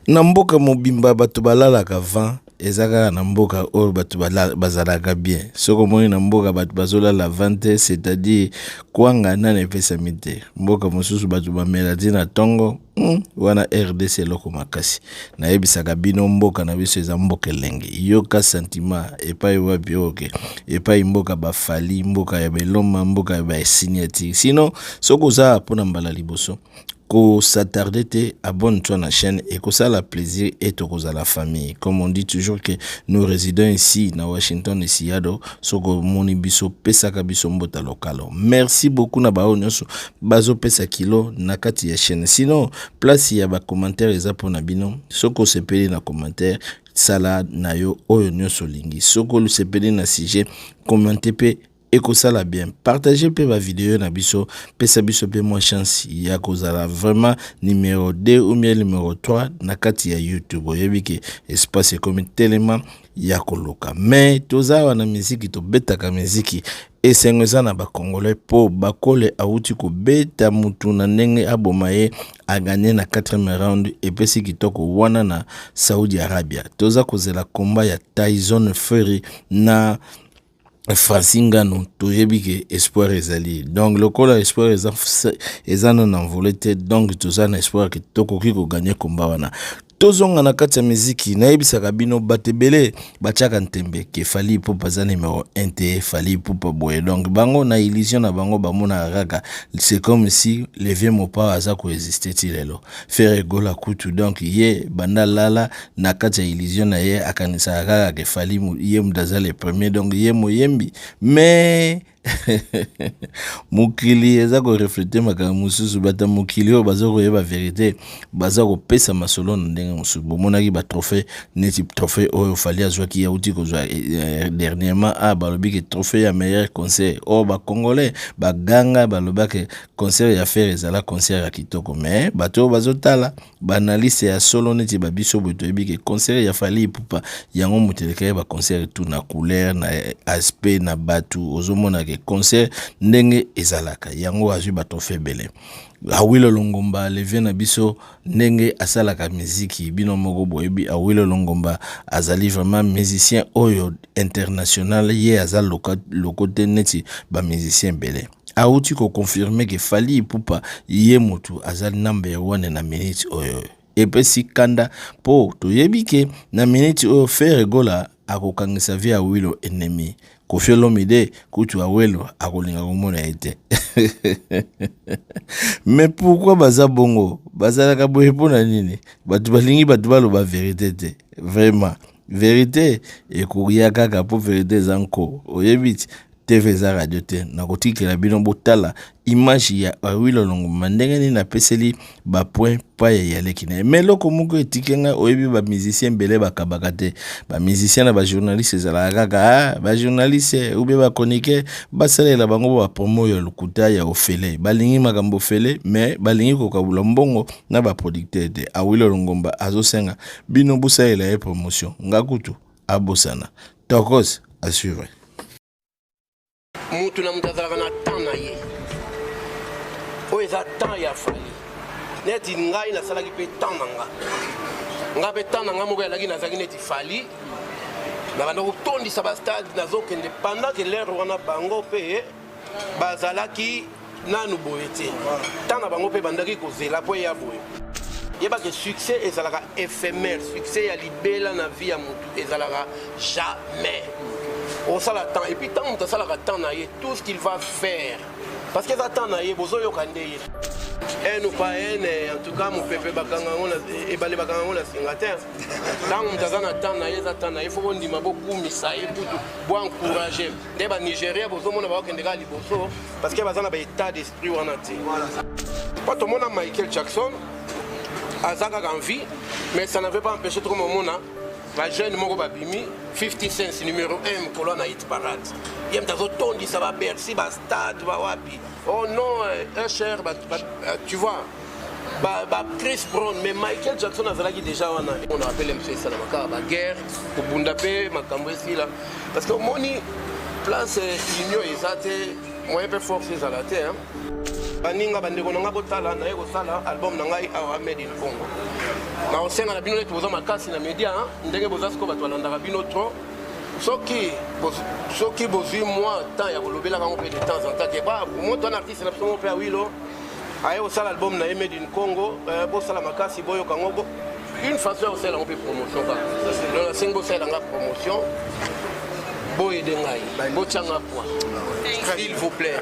na mboka mobimba bato balalaka vent ezaka na mboka oyo bato bazalaka bien soko moni na mboka bato bazolala vente c'est-à-dire kwanga nana epesami te mboka mosusu bato bamela ti na tongo wana RDC loko makasi nayebisaka bino mboka na biso eza mboka elenge yoka sentiment epai wapi oke epai mboka bafali mboka ya beloma mboka ya basignature sinon soko oza mpona mbala liboso ko s'attarder te abonne-toi na chaîne et que ça la plaisir et to cause la famille comme on dit toujours que nous résidons ici na Washington et Seattle soko moni biso pesa ka biso mbota lokalo merci beaucoup na bao nyonso bazo pesa kilo na kati ya chaîne sinon place ya ba commentaire eza pona bino soko sepeli na commentaire sala na yo oyo nyonso lingi soko lu sepeli na sujet commenter pe et que ça la bien partager pe ma vidéo na biso pesa biso pe moi chance ya kozala vraiment numéro 2 ou bien numéro 3 na kati ya YouTube oyebiki espace comme tellement ya koloka mais toza wana musique to betaka musique esengeza na ba congolais po bakole auti ko beta mutu na ndenge abomaye a gagné na 4e round et pesi kitoko wana na Saudi Arabia toza kozela combat ya Tyson Fury na Francingano toyebike espoir ezali donc le col espoir eza non envolé te donc toza na espoir que tokoki ko gagner combat wana tozonga na kati ya muziki nayebisaka bino batebele bachaka ntembe ke fali ipupa za numéro 1 te fali ipupa boye donc bango na illusion na bango bamona kaka c'est comme si le vieux mopa aza ko exister ti lelo faire gola kutu donc ye banda lala na kati ya illusion na ye akanisa kaka ke fali ye mdaza le premier donc ye moyembi mais mukili eza ko refléter makambo mususu bata mukili o bazo ko yeba vérité baza ko pesa masolo ndenge mususu bomonaki ba trophée neti trophée o fali azwaki ya uti ko zwa dernièrement balobi ke trophée ya meilleur concert o ba congolais ba ganga balobaki concert ya faire ezala concert ya kitoko mais bato bazo tala ba analyse ya solo neti ba biso boto yebi ke concert ya fali ipupa yango muteleka ba concert tout na couleur na aspect na batu ozomona ke concert ndenge ezalaka yango azwi bato febele Awilo Longomba levé na biso ndenge asalaka muziki bino moko boyebi Awilo Longomba azali vraiment musicien oyo international ye azal lokote neti ba musicien bele auti ko confirmer que Fally Ipupa ye mutu azali number 1 na minute oyo epesi kanda po toyebike na minute oyo faire gola akokangisa via Awilo ennemi Koffi Olomide kutu Awilo akolinga komona ete mais pourquoi baza bongo bazalaka boye pona nini batu balingi batu baloba vérité te vraiment vérité ekoya kaka po vérité zanko oyebiti TV za radio te na kotikela bino botala image ya Awilo Longomba ndenge ni na peseli ba point pa ya lekina mais loko moko etikenga oyebi ba musicien bele bakabaka te ba musicien na ba journaliste ezala kaka ba journaliste ou ba chroniqueur basalela bango ba promo ya lukuta ya ofele balingi makambo ofele mais balingi kokabula mbongo na ba producteur te Awilo Longomba azosenga bino busalela ya promotion ngakutu abosana tokos assure mutu na mutazalaka na temps na ye oyo eza temps ya Fally neti ngai nasalaki mpe temps na nga mpe temps na nga moko yalaki nazalaki neti Fally nakanda kotondisa bastade nazokende pendant ke lere wana bango mpe bazalaki nanu boye te temps na bango mpe bandaki kozela mpo eya boye yebake succès ezalaka éphémère succès ya libela na vie ya mutu ezalaka jamais on sala temps et puis tant on sala temps na ye tout ce qu'il va faire parce que ça temps na ye bozo yo kande ye nous pas en tout cas mon pépé bakanga on et balé bakanga on la singataire tant on tazana temps na ye za temps na ye faut on dima beaucoup misa et pour encourager des ba Nigeria bozo mona ba kende ga liboso parce que bazana ba état d'esprit wana ti pas tout monde Michael Jackson azaka envie mais ça n'avait pas empêché tout le monde la jeune moko babimi 50 cents numéro 1 pour la hit parade yem tazotondi ça va Bercy ba stade ba wapi oh non un cher tu vois Chris Brown mais Michael Jackson azalaki déjà on appelle MC ça la ba guerre pour bundape makambo ici là parce que moni place union ezate moyen peu force ezalate hein baninga bandeko na nga botala naye kosala album na ngai awa made in Congo na osenga na bino neti boza makasi na media ndenge boza siko bato balandaka bino tro soki bozwi mwa temps ya kolobelaka ngo mpe de temps en temps ke moto wana artiste na biso ngo mpe awilo aye kosala album na ye made in Congo bosala makasi boyoka ngo une façon ya kosala ngo mpe promotion kaka donc nasengi bosala nga promotion boyede ngai botyanga poa s'il vous plaît.